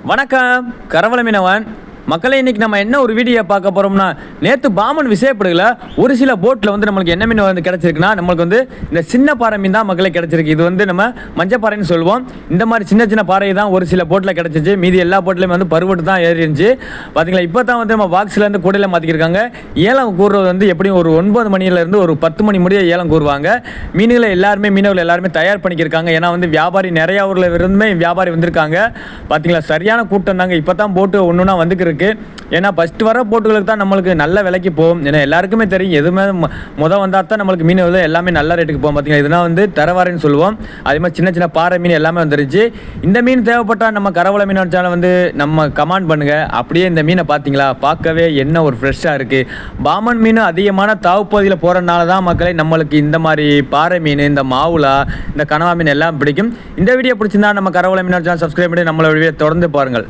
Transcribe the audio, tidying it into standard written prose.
வணக்கம் கரவல மீனவன் மக்களை இன்றைக்கி நம்ம என்ன ஒரு வீடியோ பார்க்க போகிறோம்னா, நேற்று பாமன் விசைப்படுகல ஒரு சில போட்டில் வந்து நம்மளுக்கு என்ன மீன் வந்து கிடச்சிருக்குன்னா, நம்மளுக்கு வந்து இந்த சின்ன பாறை மீன் தான் மக்களே கிடச்சிருக்கு. இது வந்து நம்ம மஞ்சப்பாறைன்னு சொல்லுவோம். இந்த மாதிரி சின்ன சின்ன பாறை தான் ஒரு சில போட்டில் கிடச்சிச்சு. மீதி எல்லா போட்டிலையும் வந்து பருவட்டு தான் ஏறி இருந்துச்சு. பார்த்தீங்களா, இப்போ தான் வந்து நம்ம பாக்ஸ்லேருந்து கூடையில் மாற்றிக்கிருக்காங்க. ஏலம் கூறுறது வந்து எப்படியும் ஒரு 9 மணிலேருந்து ஒரு 10 மணி முடிய ஏலம் கூறுவாங்க. மீன்களை மீனவர்கள் எல்லாருமே தயார் பண்ணிக்கிருக்காங்க. ஏன்னா வந்து வியாபாரி நிறையா ஊரில் இருந்துமே வியாபாரி வந்திருக்காங்க. பார்த்தீங்களா, சரியான கூட்டம் தாங்க. இப்போ தான் போட்டு ஒன்றுனா வந்துருக்கு. ஏன்னா ஃபஸ்ட்டு வர போட்டுகளுக்கு தான் நம்மளுக்கு நல்ல விலைக்கு போகும். ஏன்னா எல்லாருக்குமே தெரியும், எதுவுமே வந்தால் தான் நம்மளுக்கு மீன் வந்து எல்லாமே நல்ல ரேட்டுக்கு போகும். பார்த்தீங்கன்னா, இதனால் வந்து தரவாரின்னு சொல்லுவோம். அதே மாதிரி சின்ன சின்ன பாறை மீன் எல்லாமே வந்துருச்சு. இந்த மீன் தேவைப்பட்டால் நம்ம கரவல மீன் சேனல் வந்து நம்ம கமெண்ட் பண்ணுங்கள். அப்படியே இந்த மீனை பார்த்தீங்களா, பார்க்கவே என்ன ஒரு ஃப்ரெஷ்ஷாக இருக்குது. பாமன் மீன் அதிகமான தாவுப்பகுதியில் போகிறனால தான் மக்களை நம்மளுக்கு இந்த மாதிரி பாறை மீன், இந்த மாவுலா, இந்த கனவா மீன் எல்லாம் பிடிக்கும். இந்த வீடியோ பிடிச்சிருந்தா நம்ம கரவல மீன் சேனல் சப்ஸ்கிரைப் பண்ணி நம்மளோட வீடியோ தொடர்ந்து பாருங்கள்.